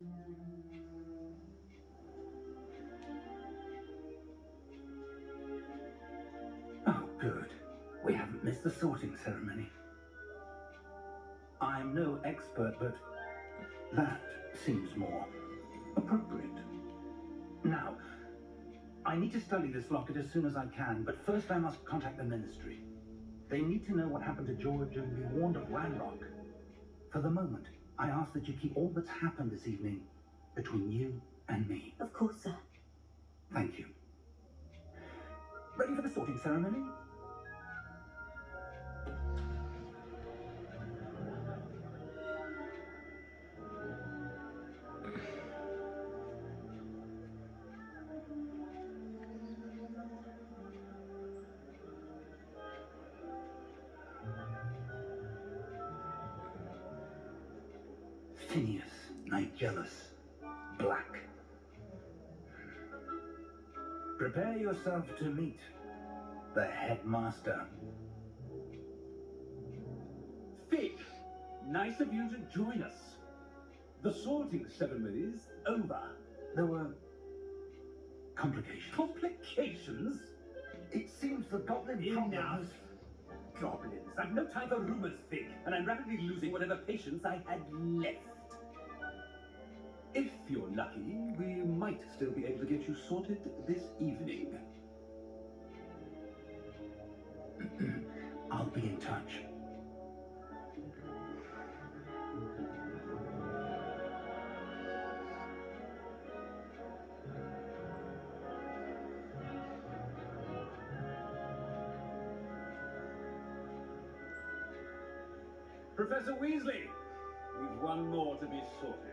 Oh, good. We haven't missed the sorting ceremony. I'm no expert, but that seems more appropriate. Now, I need to study this locket as soon as I can, but first I must contact the ministry. They need to know what happened to George and be warned of Ranrock. For the moment, I ask that you keep all that's happened this evening between you and me. Of course, sir. Thank you. Ready for the sorting ceremony? Phineas, Nigellus, Black. Prepare yourself to meet the headmaster. Fig, nice of you to join us. The sorting ceremony's over. There were complications. Complications? It seems the goblin Enough. Goblins. I've no time for rumors, Fig, and I'm rapidly losing whatever patience I had left. If you're lucky, we might still be able to get you sorted this evening. I'll be in touch. Professor Weasley, we've one more to be sorted.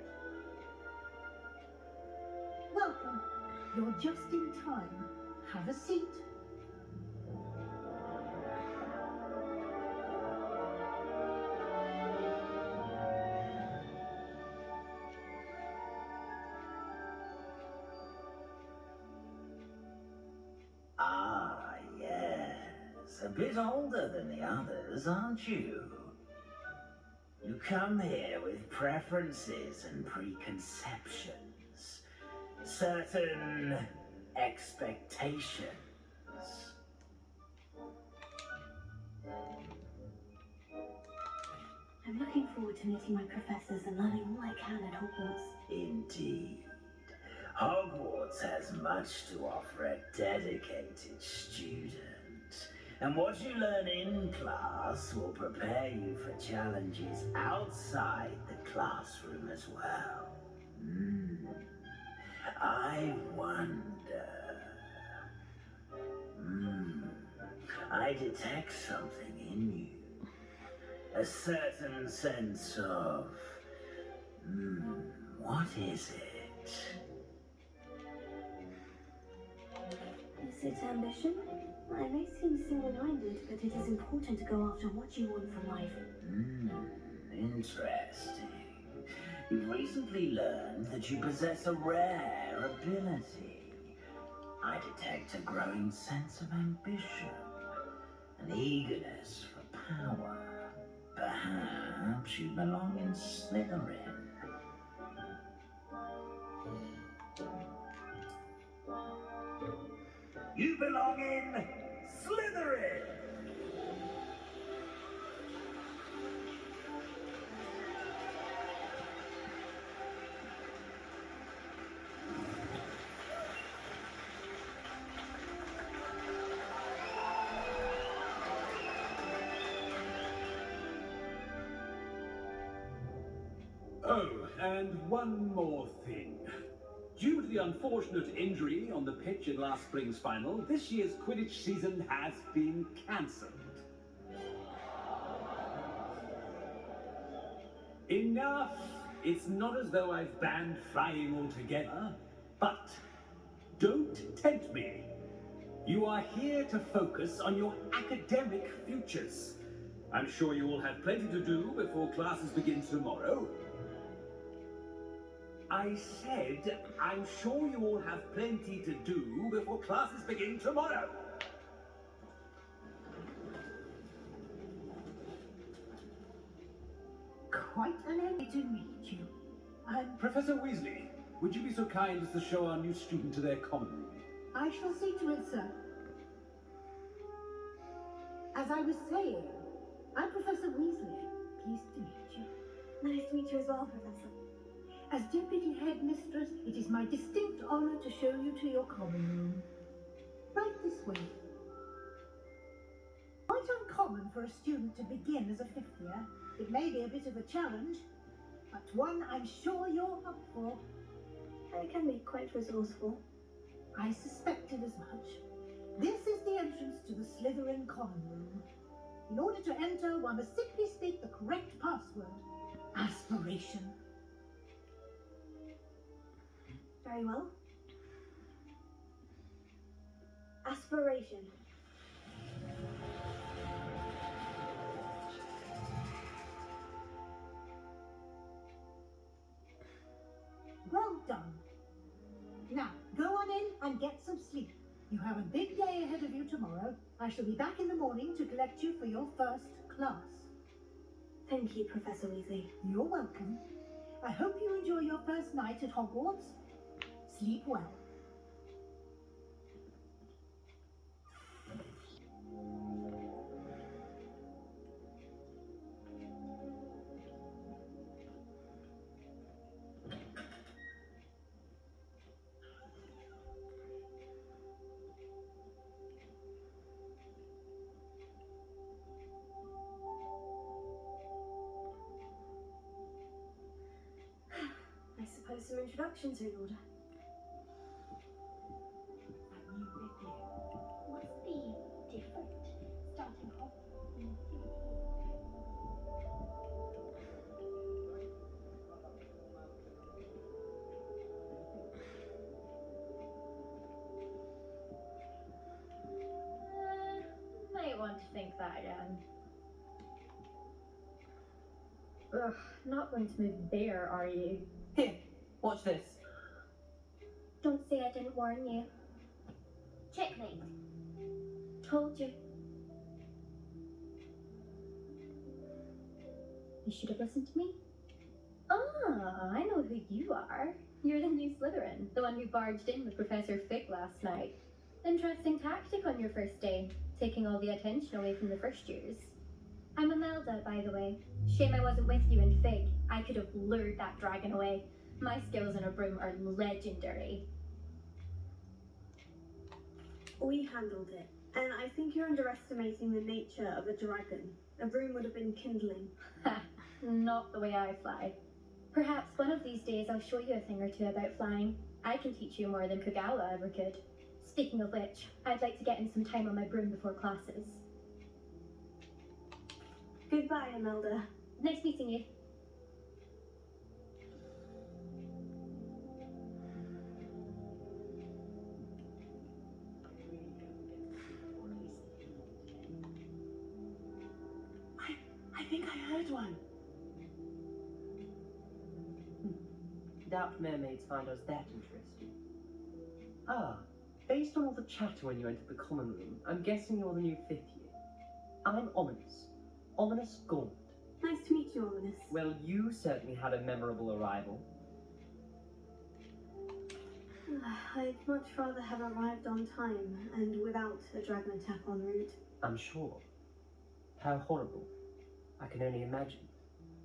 Welcome. You're just in time. Have a seat. Ah, yes. A bit older than the others, aren't you? You come here with preferences and preconceptions. Certain expectations. I'm looking forward to meeting my professors and learning all I can at Hogwarts. Indeed. Hogwarts has much to offer a dedicated student. And what you learn in class will prepare you for challenges outside the classroom as well. I wonder. I detect something in you. A certain sense of. What is it? Is it ambition? I may seem single-minded, but it is important to go after what you want from life. Interesting. You've recently learned that you possess a rare ability. I detect a growing sense of ambition, an eagerness for power. Perhaps you belong in Slytherin. You belong in Slytherin! Oh, and one more thing. Due to the unfortunate injury on the pitch in last spring's final, this year's Quidditch season has been cancelled. Enough! It's not as though I've banned flying altogether, but don't tempt me. You are here to focus on your academic futures. I'm sure you will have plenty to do before classes begin tomorrow. I said, I'm sure you all have plenty to do before classes begin tomorrow. Quite an honor to meet you. Professor Weasley, would you be so kind as to show our new student to their common room? I shall see to it, sir. As I was saying, I'm Professor Weasley. Pleased to meet you. Nice to meet you as well, Professor. As Deputy Headmistress, it is my distinct honor to show you to your common room. Right this way. Quite uncommon for a student to begin as a fifth year. It may be a bit of a challenge, but one I'm sure you're up for. I can be quite resourceful. I suspected as much. This is the entrance to the Slytherin common room. In order to enter, one must simply speak the correct password. Aspiration. Very well. Aspiration. Well done. Now, go on in and get some sleep. You have a big day ahead of you tomorrow. I shall be back in the morning to collect you for your first class. Thank you, Professor Weasley. You're welcome. I hope you enjoy your first night at Hogwarts. Sleep well. I suppose some introductions are in order. Must be different, starting off in Might want to think that again. Ugh, not going to move there, are you? Here, watch this. Don't say I didn't warn you. checkmate. Told you. You should have listened to me. Ah, I know who you are. You're the new Slytherin, the one who barged in with Professor Fig last night. Interesting tactic on your first day, taking all the attention away from the first years. I'm Imelda, by the way. Shame I wasn't with you in Fig. I could have lured that dragon away. My skills in a broom are legendary. We handled it. And I think you're underestimating the nature of a dragon. A broom would have been kindling. Ha, not the way I fly. Perhaps one of these days I'll show you a thing or two about flying. I can teach you more than Kugala ever could. Speaking of which, I'd like to get in some time on my broom before classes. Goodbye, Imelda. Nice meeting you. I think I heard one. Doubt mermaids find us that interesting. Ah, based on all the chatter when you entered the common room, I'm guessing you're the new fifth year. I'm Ominous. Ominous Gaunt. Nice to meet you, Ominous. Well, you certainly had a memorable arrival. I'd much rather have arrived on time and without a dragon attack en route. I'm sure. How horrible. I can only imagine.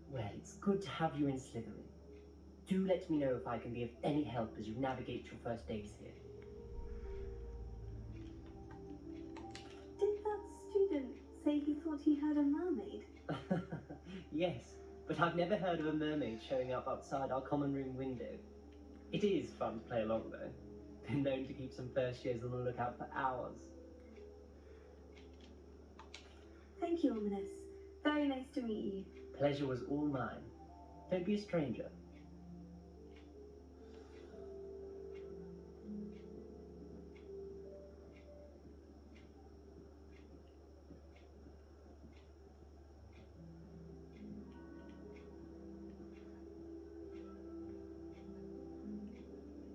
Well, it's good to have you in Slytherin. Do let me know if I can be of any help as you navigate your first days here. Did that student say he thought he heard a mermaid? Yes, but I've never heard of a mermaid showing up outside our common room window. It is fun to play along though. Been known to keep some first years on the lookout for hours. Thank you, Ominous. Very nice to meet you. Pleasure was all mine. Don't be a stranger.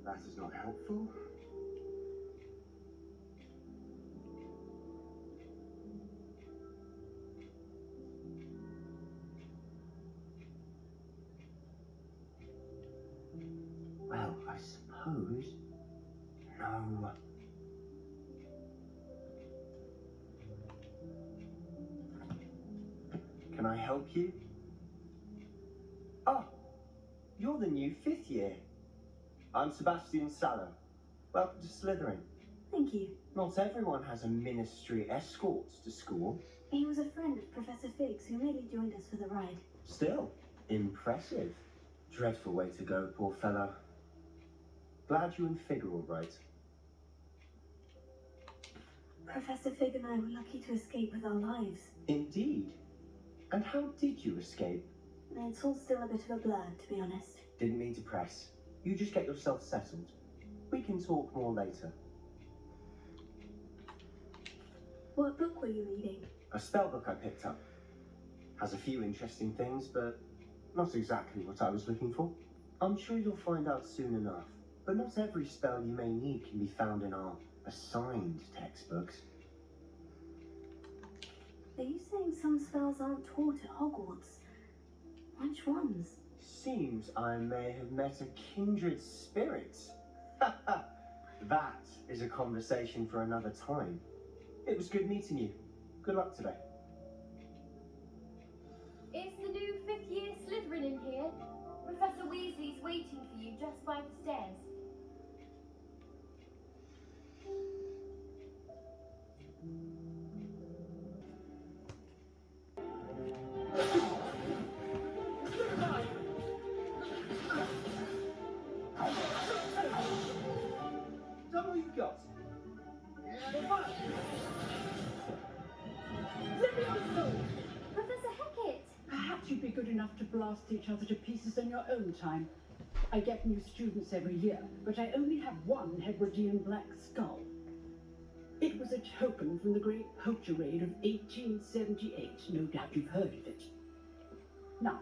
That is not helpful. Well, I suppose. No. Can I help you? Oh, you're the new 5th year. I'm Sebastian Sallow. Welcome to Slytherin. Thank you. Not everyone has a ministry escort to school. He was a friend of Professor Fig's who merely joined us for the ride. Still, impressive. Dreadful way to go, poor fellow. Glad you and Fig are all right. Professor Fig and I were lucky to escape with our lives. Indeed. And how did you escape? It's all still a bit of a blur, to be honest. Didn't mean to press. You just get yourself settled. We can talk more later. What book were you reading? A spell book I picked up. Has a few interesting things, but not exactly what I was looking for. I'm sure you'll find out soon enough. But not every spell you may need can be found in our assigned textbooks. Are you saying some spells aren't taught at Hogwarts? Which ones? Seems I may have met a kindred spirit. That is a conversation for another time. It was good meeting you. Good luck today. Is the new 5th year Slytherin in here? Professor Weasley's waiting for you just by the stairs. Is that all you've got? Professor Hecat! Perhaps you'd be good enough to blast each other to pieces in your own time. I get new students every year, but I only have one Hebridean black skull. It was a token from the Great Poacher Raid of 1878. No doubt you've heard of it. Now,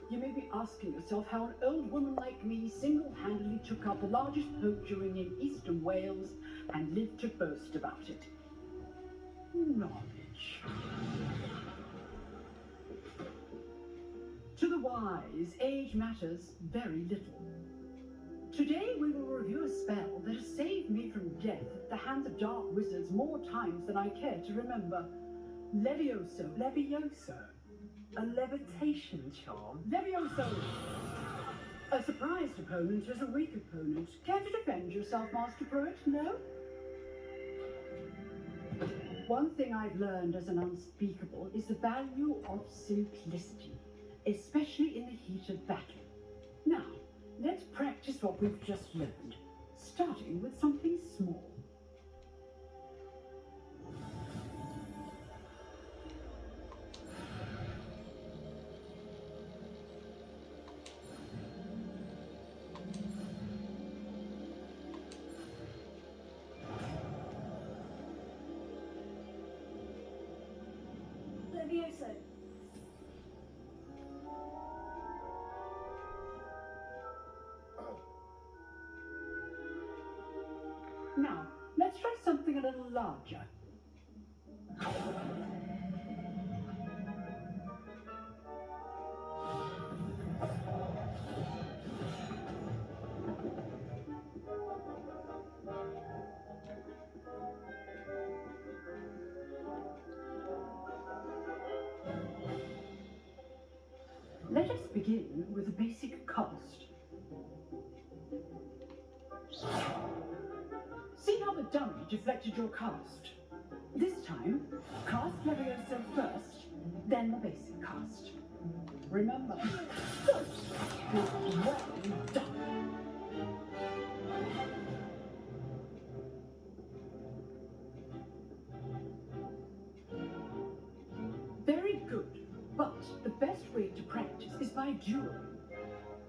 you may be asking yourself how an old woman like me single-handedly took out the largest poacher ring in eastern Wales and lived to boast about it. Knowledge. To the wise, age matters very little. Today we will review a spell that has saved me from death at the hands of dark wizards more times than I care to remember. Levioso. Levioso? A levitation charm? Levioso! A surprised opponent is a weak opponent. Care to defend yourself, Master Pruitt? No? One thing I've learned as an unspeakable is the value of simplicity, especially in the heat of battle. Now, let's practice what we've just learned, starting with something small. Levioso. Now, let's try something a little larger. Let us begin with a basic cast. See how the dummy deflected your cast? This time, cast Levioso first, then the basic cast. Remember, first is well done. Very good, but the best way to practice is by dueling.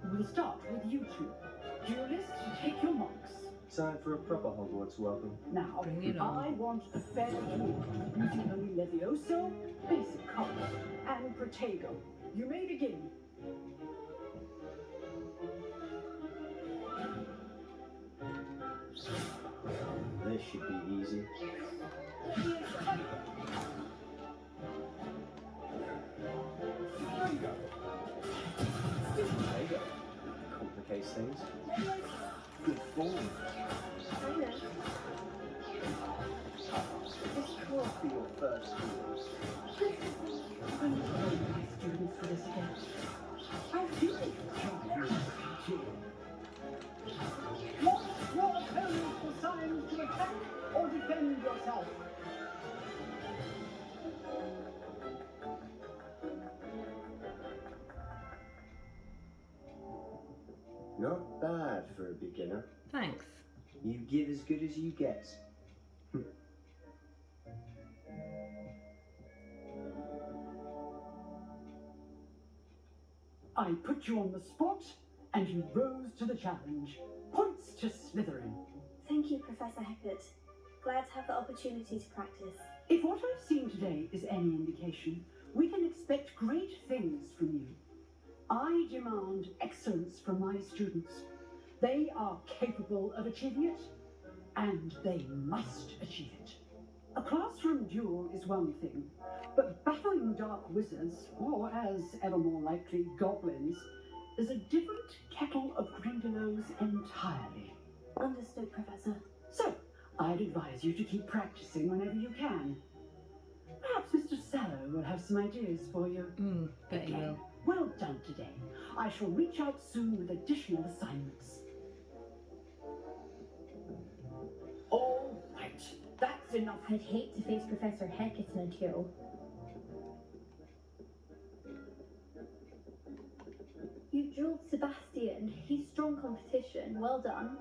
We'll start with you two. Duelists, take your marks. Time for a proper Hogwarts welcome. Now, Bring it on. I want a fair duel using only Levioso, basic cast, and Protego. You may begin. This should be easy. There you go. Complicates things. born. I know. This can't be your first duel. I'm not going to my students for this again. I feel it. Watch your opponent for signs to attack or defend yourself. Not bad for a beginner. Thanks. You give as good as you get. I put you on the spot, and you rose to the challenge. Points to Slytherin. Thank you, Professor Heckert. Glad to have the opportunity to practice. If what I've seen today is any indication, we can expect great things from you. I demand excellence from my students. They are capable of achieving it, and they must achieve it. A classroom duel is one thing, but battling dark wizards, or as ever more likely, goblins, is a different kettle of grindelows entirely. Understood, Professor. So, I'd advise you to keep practicing whenever you can. Perhaps Mr. Sallow will have some ideas for you. Bet he will. Well done today. I shall reach out soon with additional assignments. All right, that's enough. I'd hate to face Professor Heckett in a duel. You drilled Sebastian. He's strong competition. Well done.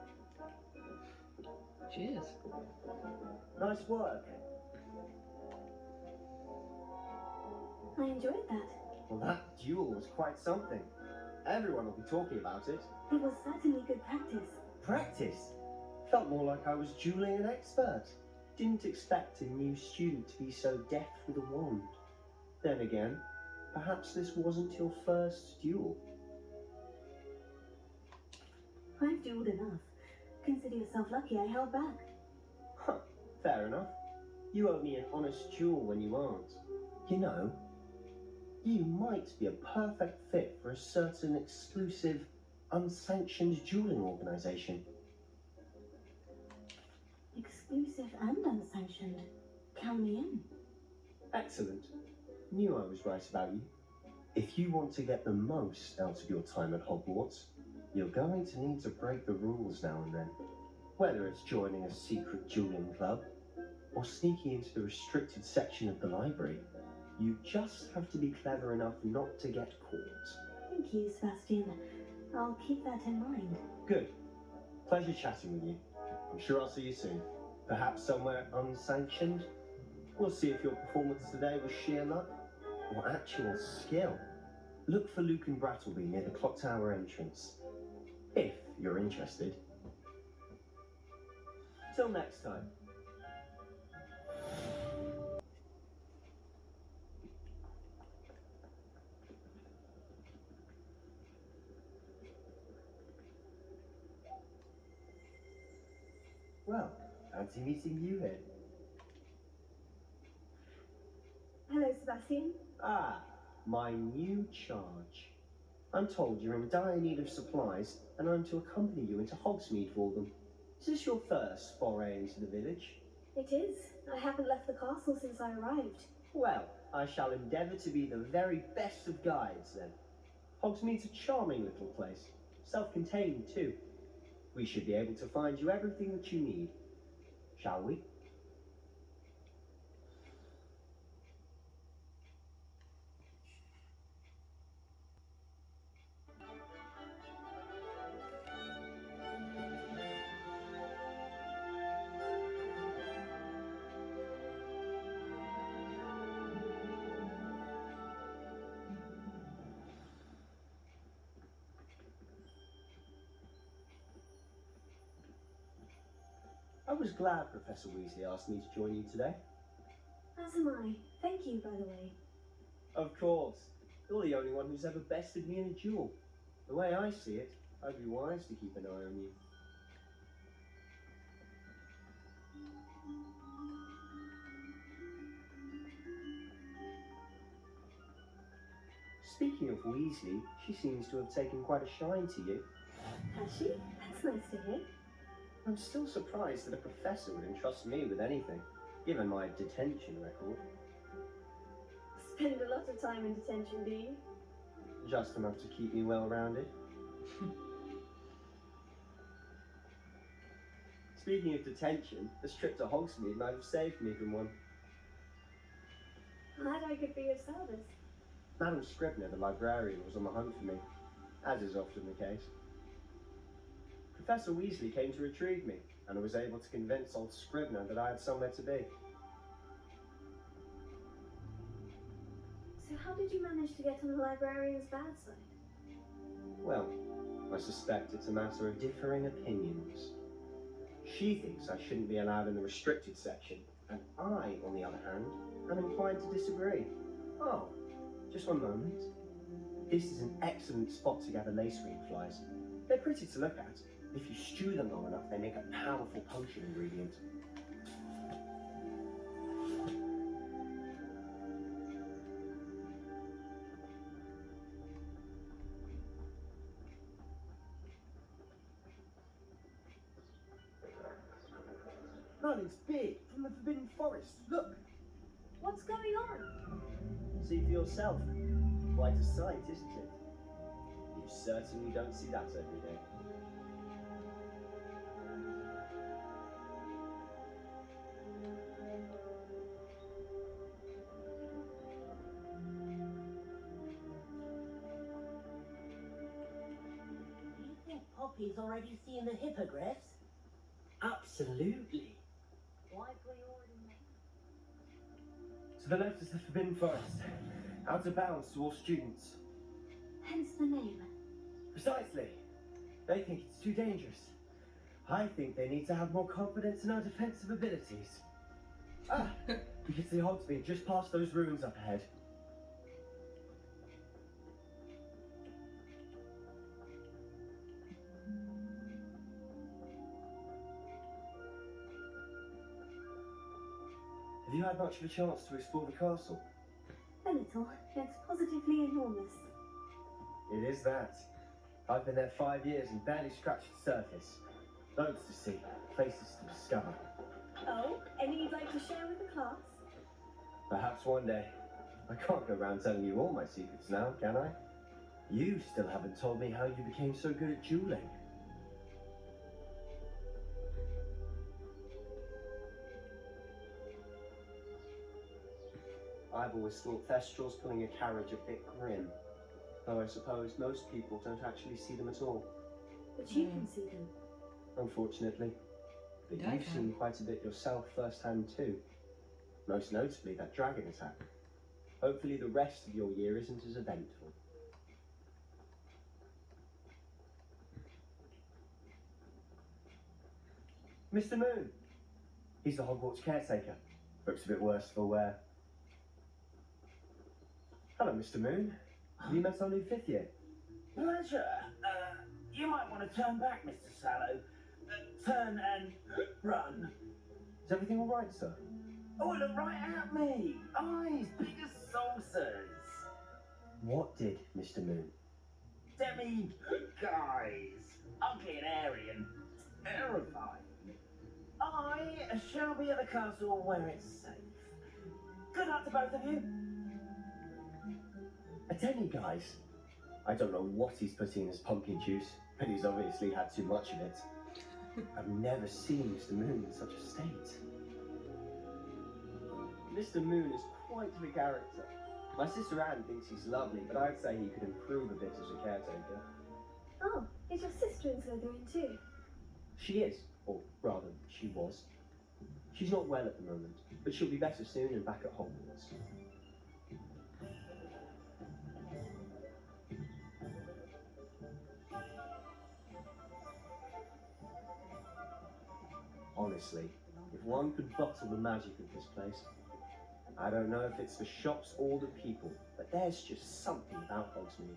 Cheers. Nice work. I enjoyed that. Well, that duel was quite something. Everyone will be talking about it. It was certainly good practice. Practice? Felt more like I was dueling an expert. Didn't expect a new student to be so deft with a wand. Then again, perhaps this wasn't your first duel. I've dueled enough. Consider yourself lucky I held back. Huh, fair enough. You owe me an honest duel when you aren't. You know, you might be a perfect fit for a certain exclusive, unsanctioned dueling organization. Exclusive and unsanctioned. Count me in. Excellent. Knew I was right about you. If you want to get the most out of your time at Hogwarts, you're going to need to break the rules now and then. Whether it's joining a secret dueling club, or sneaking into the restricted section of the library, you just have to be clever enough not to get caught. Thank you, Sebastian. I'll keep that in mind. Good. Pleasure chatting with you. I'm sure I'll see you soon. Perhaps somewhere unsanctioned. We'll see if your performance today was sheer luck or actual skill. Look for Luke and Brattleby near the clock tower entrance, if you're interested. Till next time. Well, fancy meeting you here. Hello, Sebastian. Ah, my new charge. I'm told you're in dire need of supplies, and I'm to accompany you into Hogsmeade for them. Is this your first foray into the village? It is. I haven't left the castle since I arrived. Well, I shall endeavour to be the very best of guides, then. Hogsmeade's a charming little place, self-contained too. We should be able to find you everything that you need. Shall we? I was glad Professor Weasley asked me to join you today. As am I. Thank you, by the way. Of course. You're the only one who's ever bested me in a duel. The way I see it, I'd be wise to keep an eye on you. Speaking of Weasley, she seems to have taken quite a shine to you. Has she? That's nice to hear. I'm still surprised that a professor would entrust me with anything, given my detention record. Spend a lot of time in detention, do you? Just enough to keep me well-rounded. Speaking of detention, this trip to Hogsmeade might have saved me from one. Glad I could be of service. Madam Scribner, the librarian, was on the hunt for me, as is often the case. Professor Weasley came to retrieve me, and I was able to convince old Scribner that I had somewhere to be. So how did you manage to get on the librarian's bad side? Well, I suspect it's a matter of differing opinions. She thinks I shouldn't be allowed in the restricted section, and I, on the other hand, am inclined to disagree. Oh, just one moment. This is an excellent spot to gather lace-wing flies. They're pretty to look at. If you stew them long enough, they make a powerful potion ingredient. Oh, it's big, from the Forbidden Forest. Look! What's going on? See for yourself. Quite a sight, isn't it? You certainly don't see that every day. Do you think Poppy's already seen the hippogriffs? Absolutely. Why pre-order now? To the left is the Forbidden Forest. Out of bounds to all students. Hence the name. Precisely. They think it's too dangerous. I think they need to have more confidence in our defensive abilities. Ah! We can see Hogsmeade just past those ruins up ahead. Have you had much of a chance to explore the castle? A little. It's positively enormous. It is that. I've been there 5 years and barely scratched the surface. Loads to see, places to discover. Oh, any you'd like to share with the class? Perhaps one day. I can't go around telling you all my secrets now, can I? You still haven't told me how you became so good at dueling. I've always thought Thestrals pulling a carriage a bit grim, though I suppose most people don't actually see them at all. But you can see them. Unfortunately. But I you've can. seen quite a bit yourself firsthand too. Most notably that dragon attack. Hopefully the rest of your year isn't as eventful. Mr. Moon! He's the Hogwarts caretaker. Looks a bit worse for wear. Hello, Mr. Moon. Have you met our new 5th year? Pleasure. You might want to turn back, Mr. Sallow. Turn and run. Is everything all right, sir? Oh, look right at me. Eyes big as saucers. What did Mr. Moon? Demi guys. Ugly and airy and terrifying. I shall be at the castle where it's safe. Good luck to both of you. A Denny, guys. I don't know what he's putting in his pumpkin juice, but he's obviously had too much of it. I've never seen Mr. Moon in such a state. Mr. Moon is quite the character. My sister Anne thinks he's lovely, but I'd say he could improve a bit as a caretaker. Oh, is your sister in Slytherin too? She is, or rather, she was. She's not well at the moment, but she'll be better soon and back at Hogwarts. Honestly, if one could bottle the magic of this place, I don't know if it's the shops or the people, but there's just something about Hogsmeade.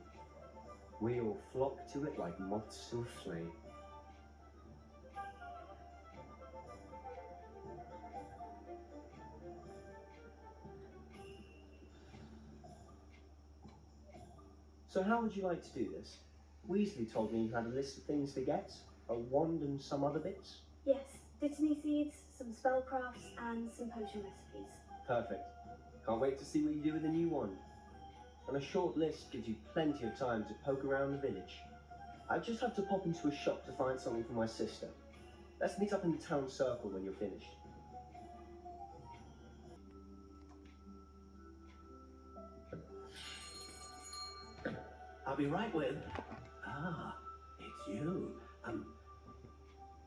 We all flock to it like moths to a flame. So how would you like to do this? Weasley told me you had a list of things to get, a wand and some other bits. Yes, dittany seeds, some spellcrafts, and some potion recipes. Perfect. Can't wait to see what you do with the new wand. And a short list gives you plenty of time to poke around the village. I just have to pop into a shop to find something for my sister. Let's meet up in the town circle when you're finished. I'll be right with. Ah, it's you.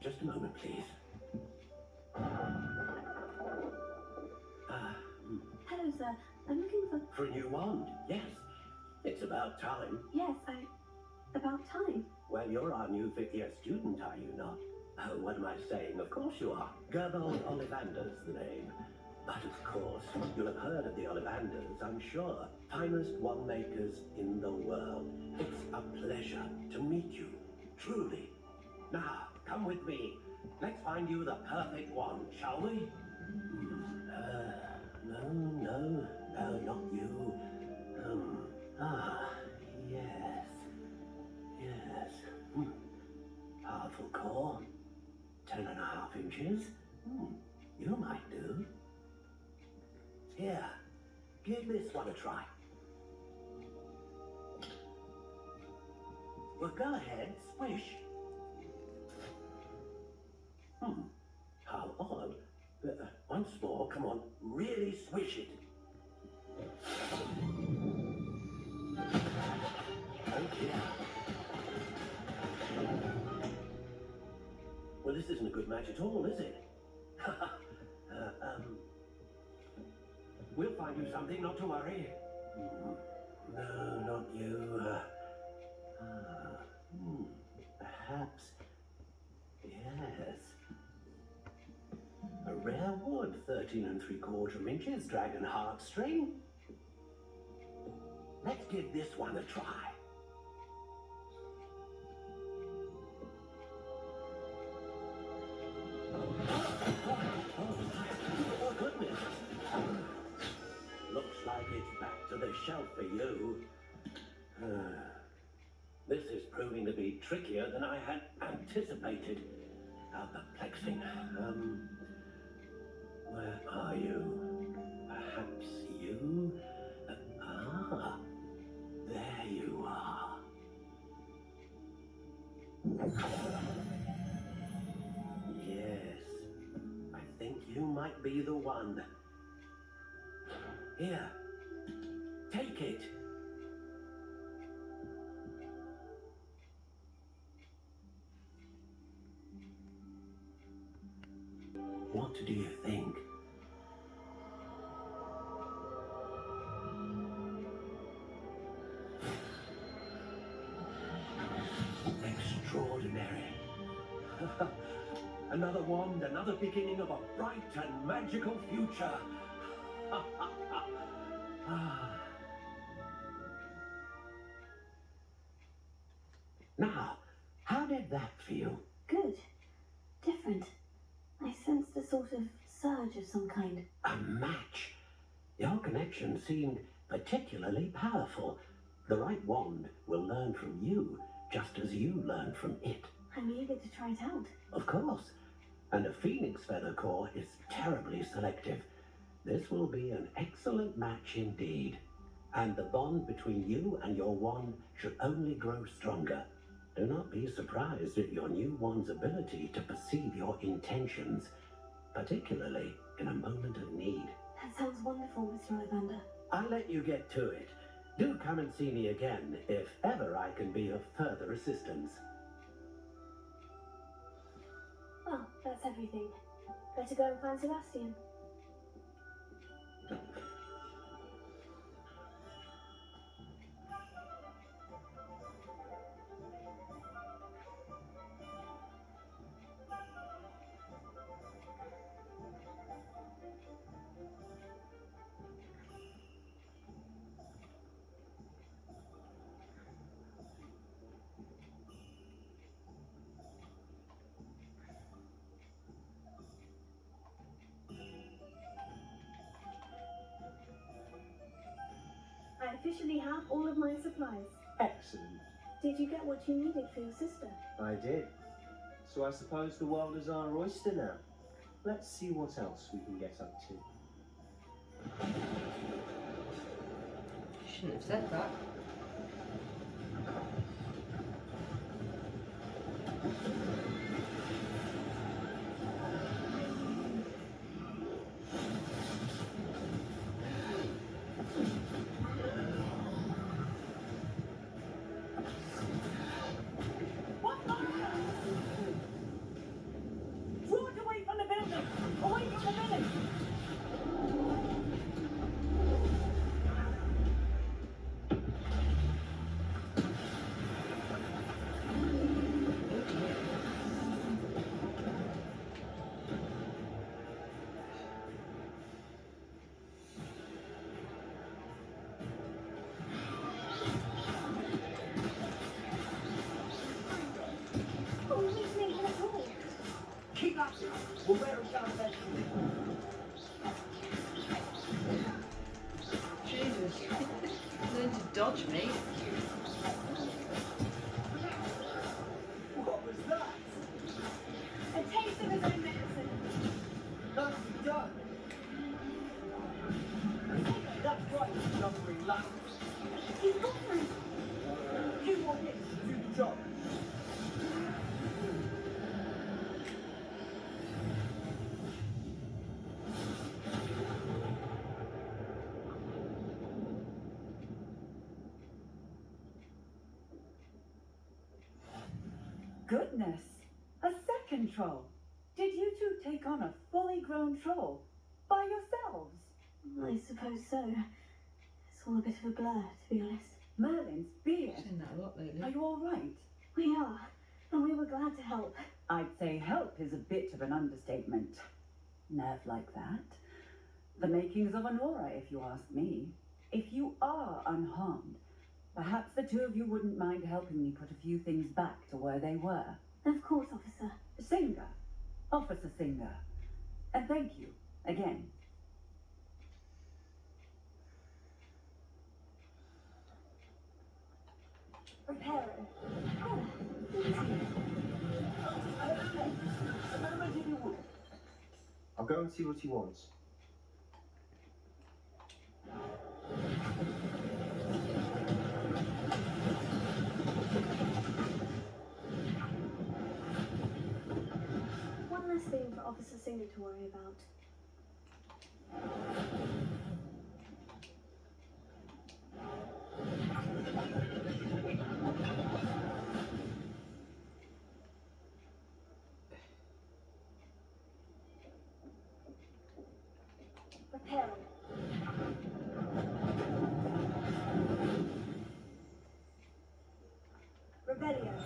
Just a moment, please. Hello, sir. I'm looking for... For a new wand, yes. It's about time. Yes, about time. Well, you're our new fifth-year student, are you not? Oh, what am I saying? Of course you are. Gerbold Ollivander's the name. But of course, you'll have heard of the Ollivanders, I'm sure. Finest wand makers in the world. It's a pleasure to meet you, truly. Now, come with me. Let's find you the perfect wand, shall we? No, not you. Yes. Powerful core. 10.5 inches. You might do. Here, give this one a try. Well, go ahead, swish. How odd. Once more, come on, really swish it. Oh dear. Well, this isn't a good match at all, is it? We'll find you something, not to worry. No, not you. Perhaps. Yes. A rare wood, 13 3/4 inches, dragon heartstring. Let's give this one a try. Oh, goodness. Looks like it's back to the shelf for you. This is proving to be trickier than I had anticipated. How perplexing. Where are you? Perhaps you? There you are. Yes, I think you might be the one. Here, take it. What do you think? Extraordinary. Another wand, another beginning of a bright and magical future. Now, how did that feel? Good. Different. I sensed a sort of surge of some kind. A match. Your connection seemed particularly powerful. The right wand will learn from you, just as you learn from it. I'm eager to try it out. Of course. And a phoenix feather core is terribly selective. This will be an excellent match indeed. And the bond between you and your wand should only grow stronger. Do not be surprised at your new wand's ability to perceive your intentions, particularly in a moment of need. That sounds wonderful, Mr. Ollivander. I'll let you get to it. Do come and see me again if ever I can be of further assistance. Well, that's everything. Better go and find Sebastian. I officially have all of my supplies. Excellent. Did you get what you needed for your sister? I did. So I suppose the world is our oyster now. Let's see what else we can get up to. Shouldn't have said that. Walk away from the building! Away from the village! Oh, he's making a call. Keep up! We'll wear it down eventually. Jesus. Learn to dodge me. What was that? A taste of his own medicine. Nicely done. That's right, lumbering laps. He's got through. Few more hits to do the job. Goodness! A second troll! Did you two take on a fully grown troll? By yourselves? I suppose so. It's all a bit of a blur, to be honest. Merlin's beard! I've seen that a lot lately. Are you alright? We are, and we were glad to help. I'd say help is a bit of an understatement. Nerve like that. The makings of an aura, if you ask me. If you are unharmed, perhaps the two of you wouldn't mind helping me put a few things back to where they were. Of course, officer. Singer. Officer Singer. And thank you, again. Repairer. I'll go and see what he wants. One less thing for Officer Singer to worry about. Repairer. Rebellion.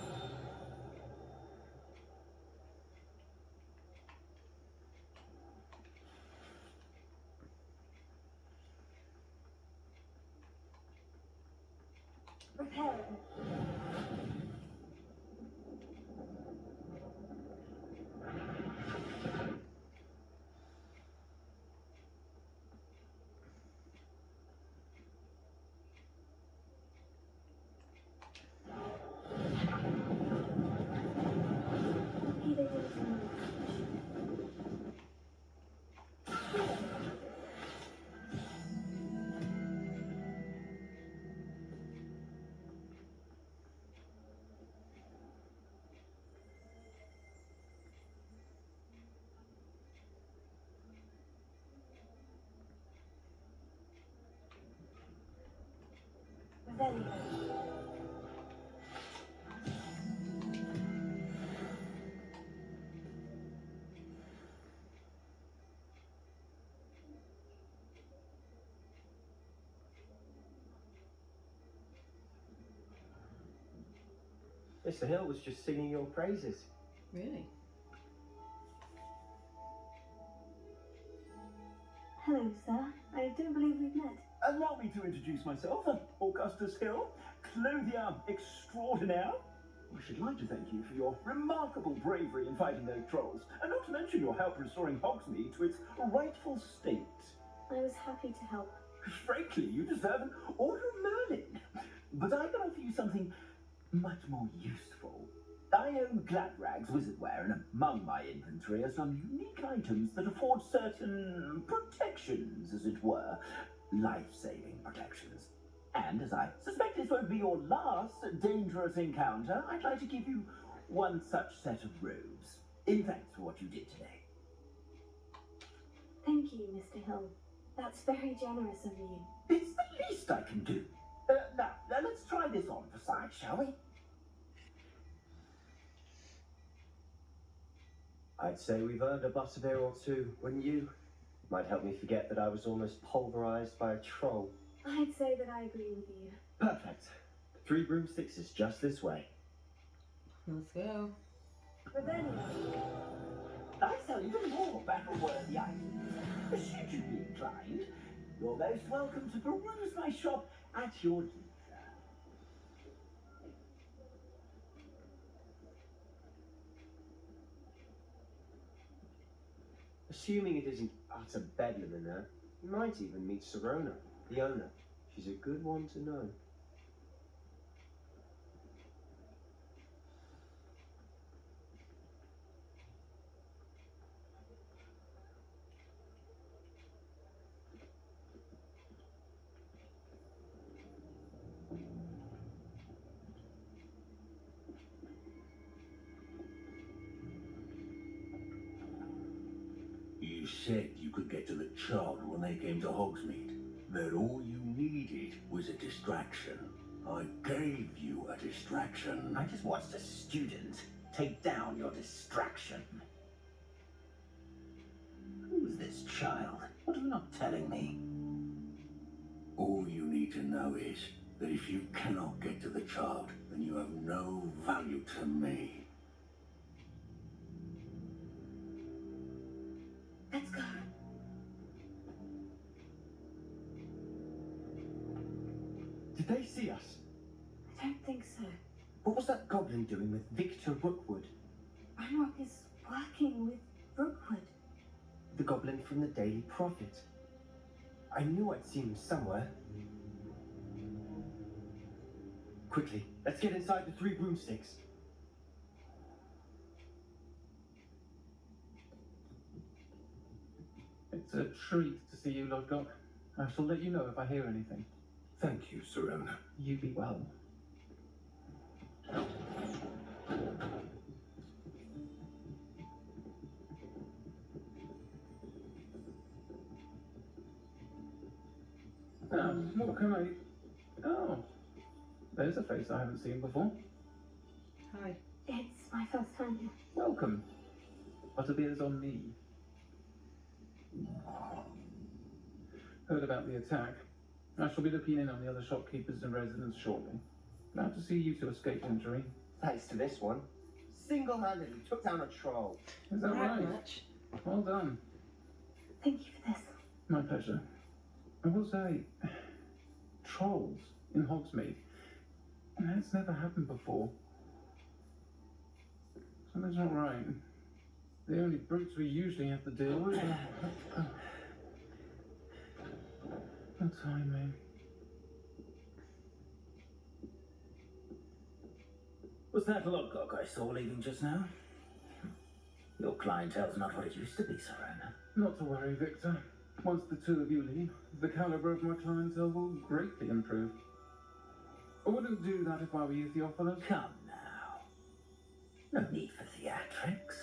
Repairer. He they did it for me. Rebellion. Mr. Hill was just singing your praises. Really? Hello, sir. I don't believe we've met. Allow me to introduce myself, Augustus Hill, clothier extraordinaire. I should like to thank you for your remarkable bravery in fighting those trolls, and not to mention your help restoring Hogsmeade to its rightful state. I was happy to help. Frankly, you deserve an Order of Merlin. But I can offer you something much more useful. I own Gladrag's wizardware, and among my inventory are some unique items that afford certain protections, as it were. Life-saving protections. And as I suspect this won't be your last dangerous encounter, I'd like to give you one such set of robes, in thanks for what you did today. Thank you, Mr. Hill. That's very generous of you. It's the least I can do. Now, let's try this on for size, shall we? I'd say we've earned a butterbeer or two, wouldn't you? Might help me forget that I was almost pulverized by a troll. I'd say that I agree with you. Perfect. 3 broomsticks is just this way. Let's go. Revenge. I sell even more battle-worthy items. Should you be inclined, you're most welcome to peruse my shop at your leisure. Assuming it isn't utter bedlam in there, you might even meet Sirona, the owner. She's a good one to know. You said you could get to the child when they came to Hogsmeade. That all you needed was a distraction. I gave you a distraction. I just watched a student take down your distraction. Who's this child? What are you not telling me? All you need to know is that if you cannot get to the child, then you have no value to me. Let's go. Did they see us? I don't think so. What was that goblin doing with Victor Rookwood? Ranrock is working with Rookwood. The goblin from the Daily Prophet. I knew I'd seen him somewhere. Quickly, let's get inside the 3 broomsticks. It's a treat to see you, Lord Gock. I shall let you know if I hear anything. Thank you, Sirona. You be well. What can I... Oh, there's a face I haven't seen before. Hi. It's my first time here. Welcome. Butterbeer's on me. Heard about the attack. I shall be looking in on the other shopkeepers and residents shortly. Glad to see you two escaped injury. Thanks to this one. Single-handedly took down a troll. Is that right? Much. Well done. Thank you for this. My pleasure. I will say, trolls in Hogsmeade. That's never happened before. Something's not right. The only brutes we usually have to deal with are... The timing. Was that Lodgok I saw leaving just now? Your clientele's not what it used to be, Sirona. Not to worry, Victor. Once the two of you leave, the caliber of my clientele will greatly improve. I wouldn't do that if I were you, Theophilus. Come now. No need for theatrics.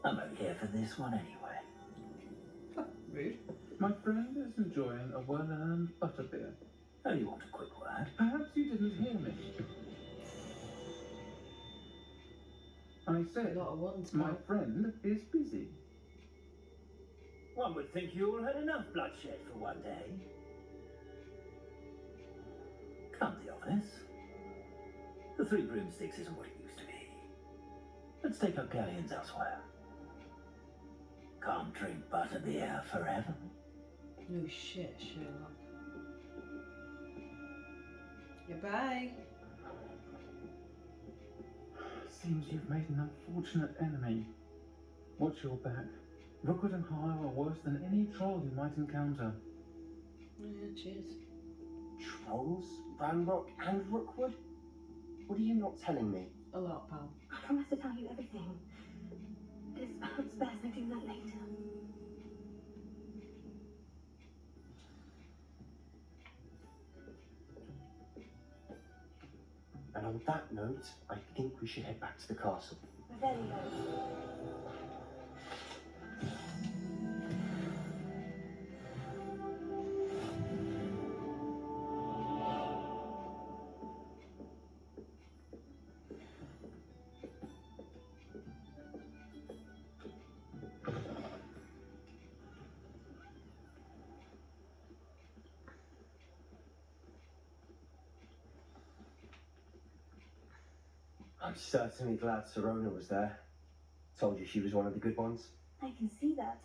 I'm only here for this one anyway. Rude. My friend is enjoying a well-earned butterbeer. Oh, you want a quick word? Perhaps you didn't hear me. I said, A lot of ones, my Mark. friend is busy. One would think you all had enough bloodshed for one day. Come, Theophilus. The 3 broomsticks isn't what it used to be. Let's take our galleons elsewhere. Can't drink butterbeer forever. No shit, Sherlock. Goodbye. Seems you've made an unfortunate enemy. Watch your back. Rookwood and Hile are worse than any troll you might encounter. Yeah, cheers. Trolls? Ranrock and Rookwood? What are you not telling me? a lot, pal. I promise to tell you everything. It's perhaps best I do that later. And on that note, I think we should head back to the castle. Very well. I'm certainly glad Serona was there. Told you she was one of the good ones. I can see that.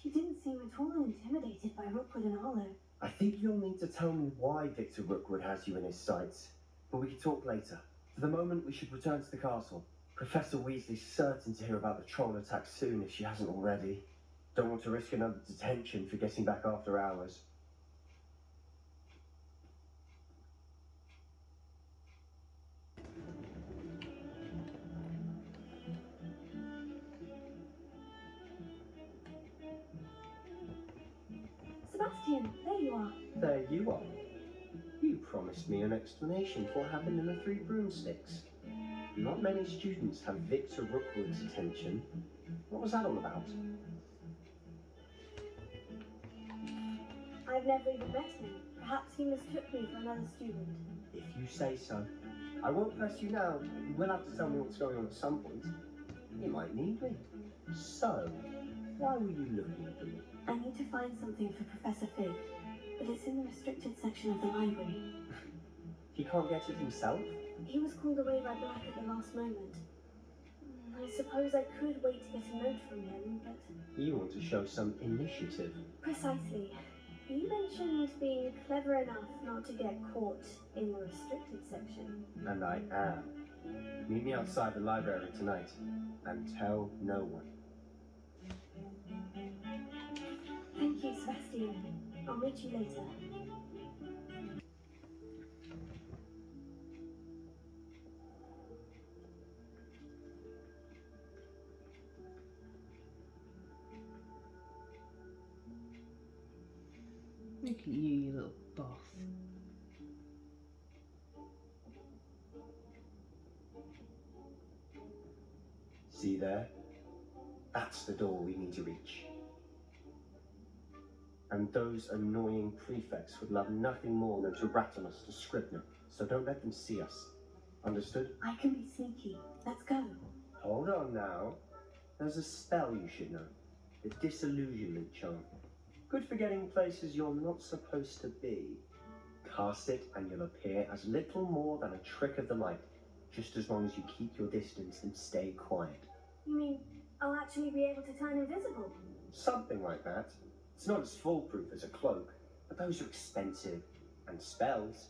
She didn't seem at all intimidated by Rookwood and Arlo. I think you'll need to tell me why Victor Rookwood has you in his sights, but we can talk later. For the moment, we should return to the castle. Professor Weasley's certain to hear about the troll attack soon if she hasn't already. Don't want to risk another detention for getting back after hours. Sebastian, there you are. There you are. You promised me an explanation for what happened in the Three Broomsticks. Not many students have Victor Rookwood's attention. What was that all about? I've never even met him. Perhaps he mistook me for another student. If you say so. I won't press you now. You will have to tell me what's going on at some point. You might need me. So, why were you looking for me? I need to find something for Professor Fig, but it's in the restricted section of the library. He can't get it himself? He was called away by Black at the last moment. I suppose I could wait to get a note from him, but... You want to show some initiative. Precisely. You mentioned being clever enough not to get caught in the restricted section. And I am. Meet me outside the library tonight, and tell no one. Thank you, Sebastian. I'll meet you later. Look at you, you little boss. See there? That's the door we need to reach. And those annoying prefects would love nothing more than to rat on us to Scribner, so don't let them see us. Understood? I can be sneaky. Let's go. Hold on now. There's a spell you should know. The disillusionment charm. Good for getting places you're not supposed to be. Cast it and you'll appear as little more than a trick of the light, just as long as you keep your distance and stay quiet. You mean I'll actually be able to turn invisible? Something like that. It's not as foolproof as a cloak, but those are expensive. And spells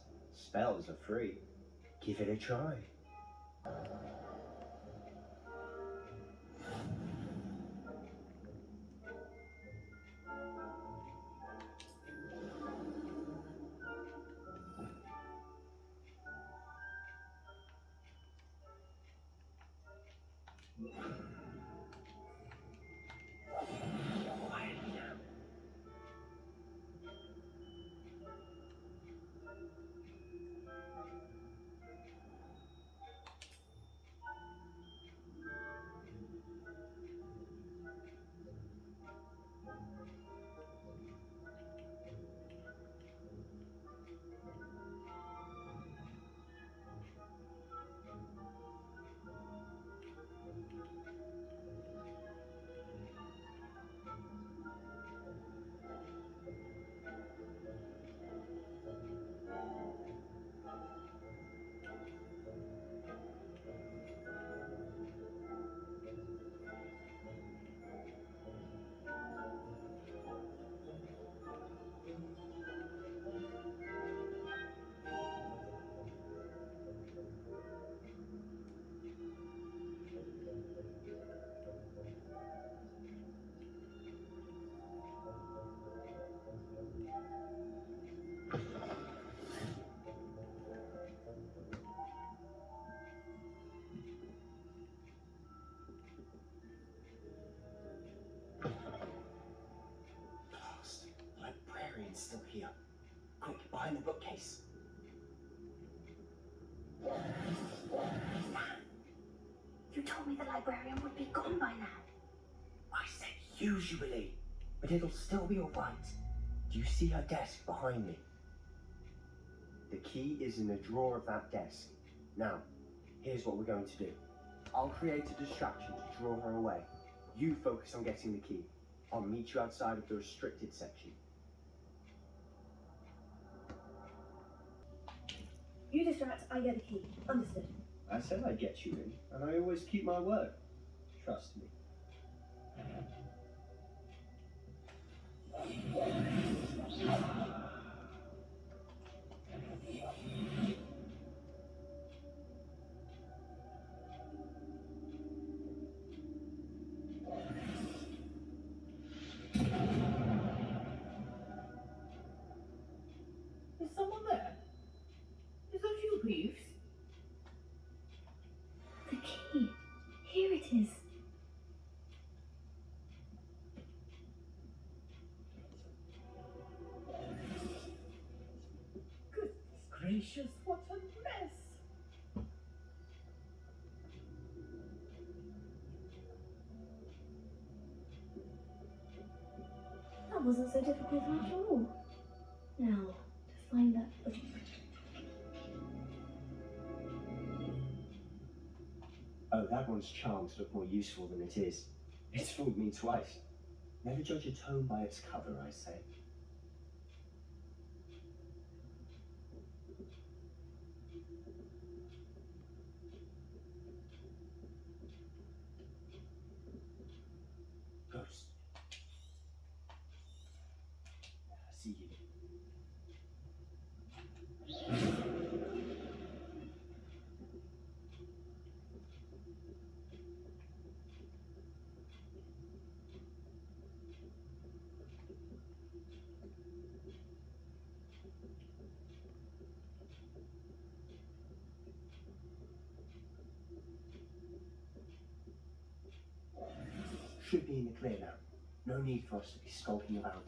are free. Give it a try. behind the bookcase. You told me the librarian would be gone by now. I said usually, but it'll still be alright. Do you see her desk behind me? The key is in the drawer of that desk. Now, here's what we're going to do. I'll create a distraction to draw her away. You focus on getting the key. I'll meet you outside of the restricted section. You distract, I get a key. Understood. I said I'd get you in, and I always keep my word. Trust me. Is someone there? Is that you, Peeves? The key. Here it is. Goodness gracious, what a mess! That wasn't so difficult after all. Now, to find that book. Oh, that one's charmed to look more useful than it is. It's fooled me twice. Never judge a tome by its cover, I say. Ghost. I see you. Should be in the clear now. No need for us to be skulking about.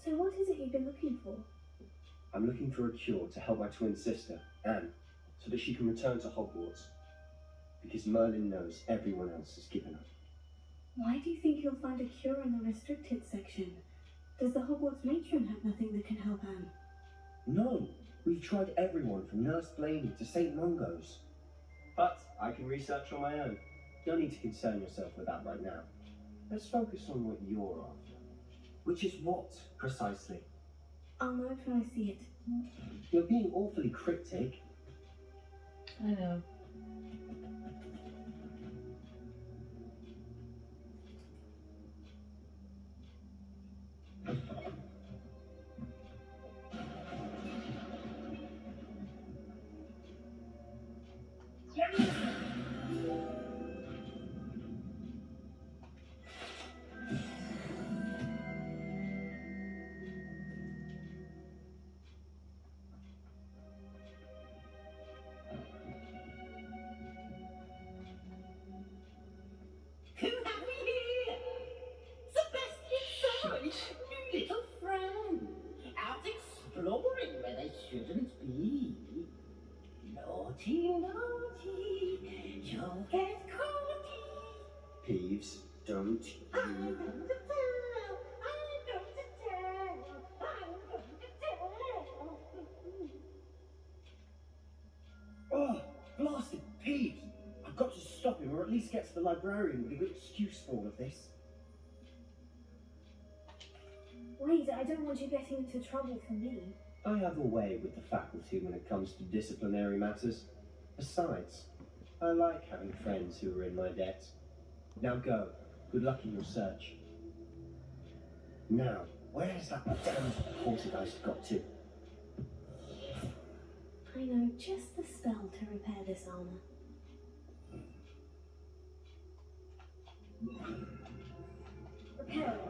So what is it you've been looking for? I'm looking for a cure to help my twin sister, Anne, so that she can return to Hogwarts. Because Merlin knows everyone else has given up. Why do you think you'll find a cure in the restricted section? Does the Hogwarts matron have nothing that can help Anne? No, we've tried everyone from Nurse Blaney to St. Mungo's. But I can research on my own. You don't need to concern yourself with that right now. Let's focus on what you're after. Which is what, precisely? I'll know it when I see it. You're being awfully cryptic. I know. Who have we here? Sebastian Sage, new little friend. Out exploring where they shouldn't be. Naughty, naughty, you'll get caught. Peeves, don't I'm you... going to tell, I'm going to tell, I'm going to tell. Oh, blasted Peeves! I've got to stop him, or at least get to the librarian with a good excuse for all of this. Wait, I don't want you getting into trouble for me. I have a way with the faculty when it comes to disciplinary matters. Besides, I like having friends who are in my debt. Now go. Good luck in your search. Now, where has that damned poltergeist got to? I know just the spell to repair this armor. Repair it.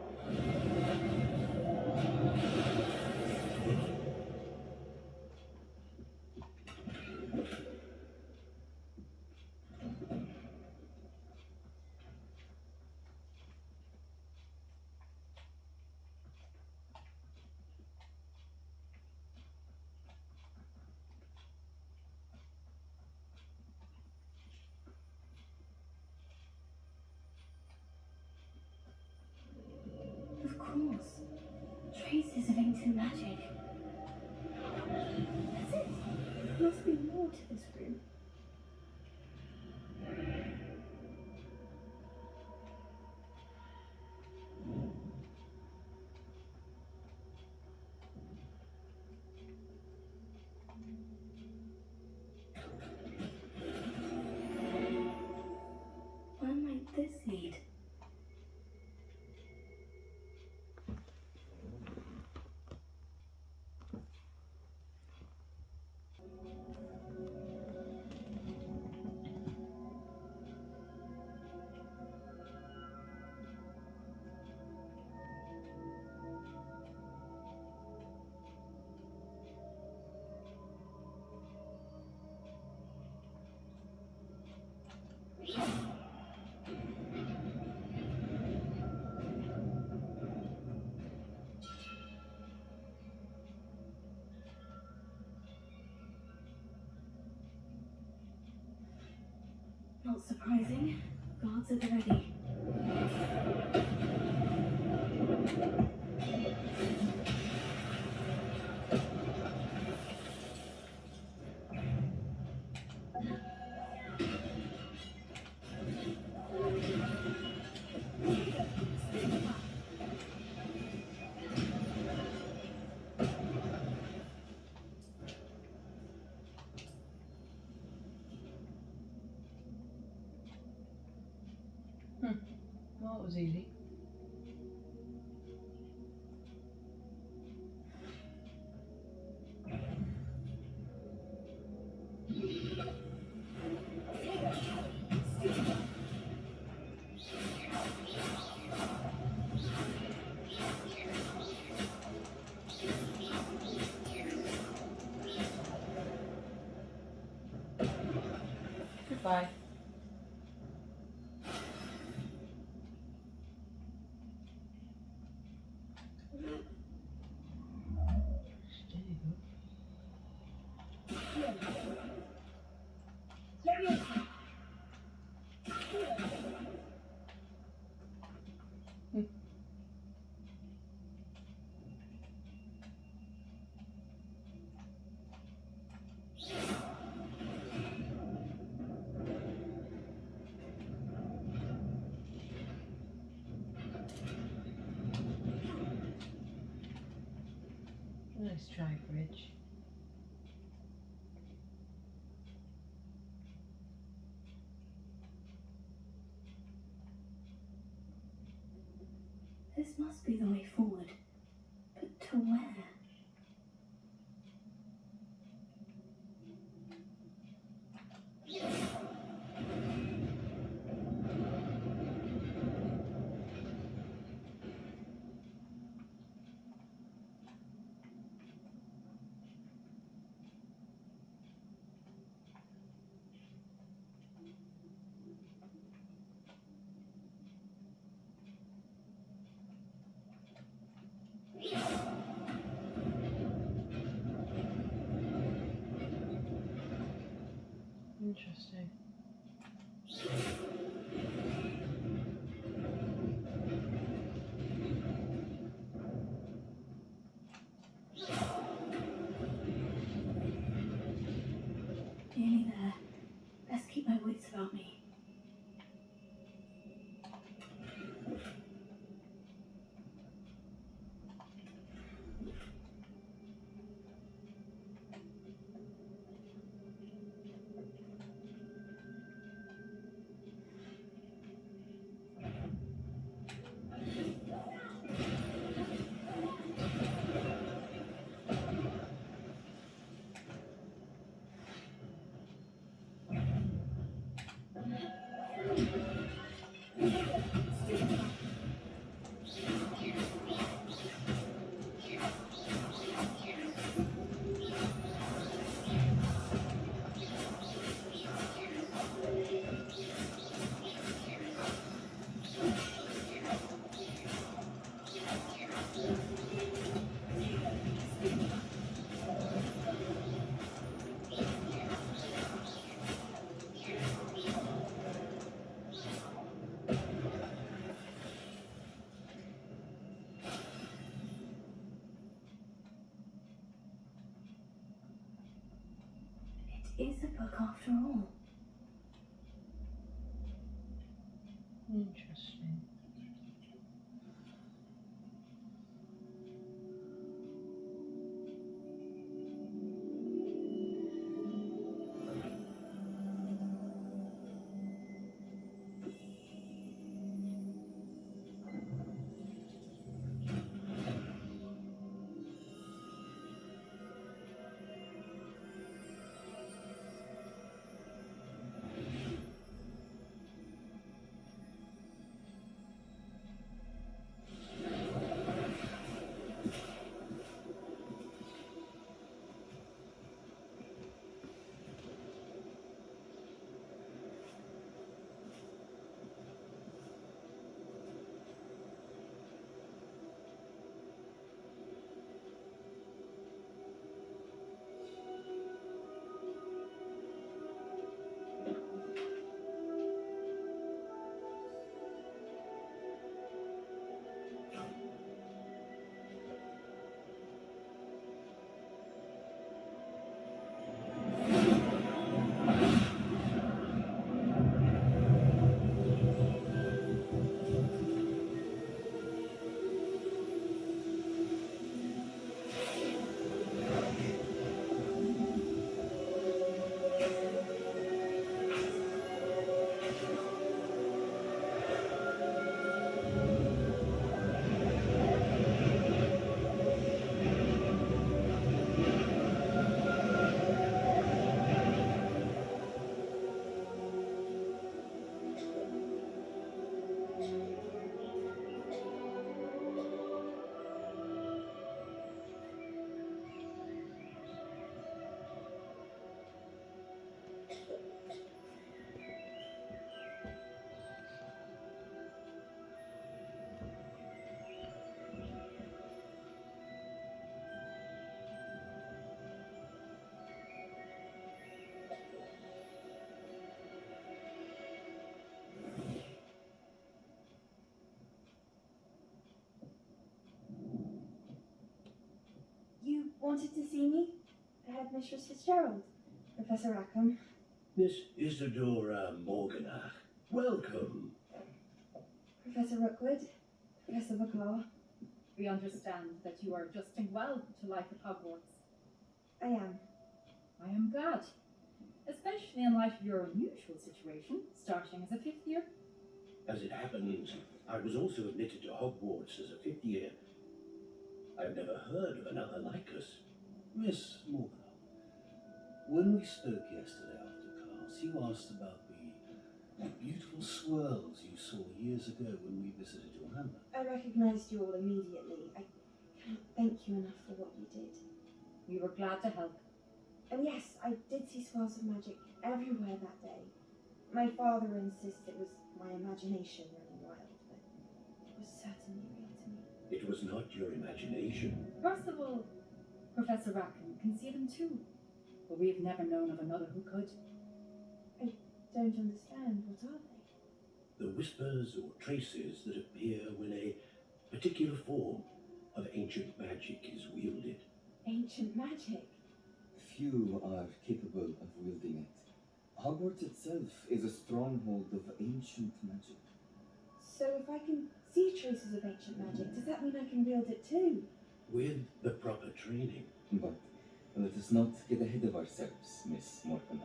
something too magic. That's it. Must be more to this room. Where might this lead? Not surprising. Guards at the ready. Well, that was easy. Goodbye. Nice try, Bridge. This must be the way forward. But to where? is a book after all. Interesting. You wanted to see me? Headmistress Fitzgerald, Professor Rackham. Miss Isadora Morganach, welcome. Professor Rookwood, Professor McCaw. We understand that you are adjusting well to life at Hogwarts. I am. I am glad, especially in light of your unusual situation, starting as a fifth year. As it happens, I was also admitted to Hogwarts as a fifth year. I've never heard of another like us. Miss Morgan, when we spoke yesterday after class, you asked about the beautiful swirls you saw years ago when we visited your hamlet. I recognised you all immediately. I cannot thank you enough for what you did. We were glad to help. And yes, I did see swirls of magic everywhere that day. My father insists it was my imagination running wild, but it was certainly real to me. It was not your imagination. Percival, Professor Rackham can see them too, but we have never known of another who could. I don't understand. What are they? The whispers or traces that appear when a particular form of ancient magic is wielded. Ancient magic? Few are capable of wielding it. Hogwarts itself is a stronghold of ancient magic. So if I can see traces of ancient magic, does that mean I can wield it too? With the proper training. But let us not get ahead of ourselves, Miss Morgan.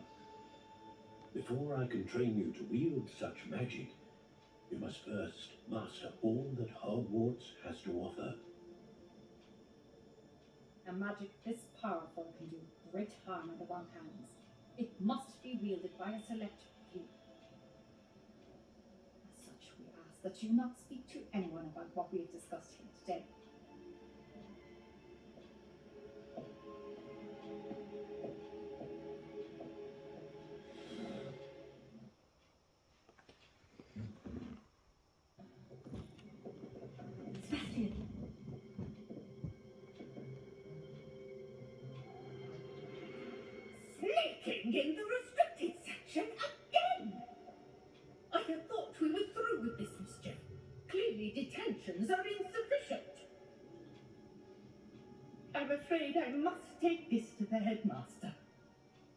Before I can train you to wield such magic, you must first master all that Hogwarts has to offer. A magic this powerful can do great harm in the wrong hands. It must be wielded by a select few. As such, we ask that you not speak to anyone about what we have discussed here today. Sebastian. Sneaking in the restricted section again! I had thought we were through with this mischief. Clearly detentions are insufficient. I'm afraid I must take this to the headmaster.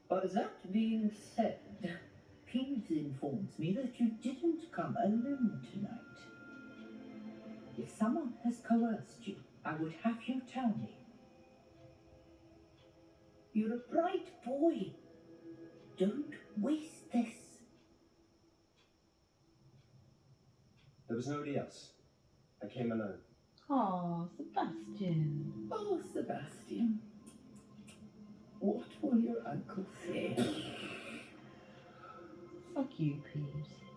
But that being said, Peeves informs me that you didn't come alone tonight. If someone has coerced you, I would have you tell me. You're a bright boy. Don't waste this. There was nobody else. I came alone. Oh, Sebastian. Oh, Sebastian. What will your uncle say? Fuck you, Peeves.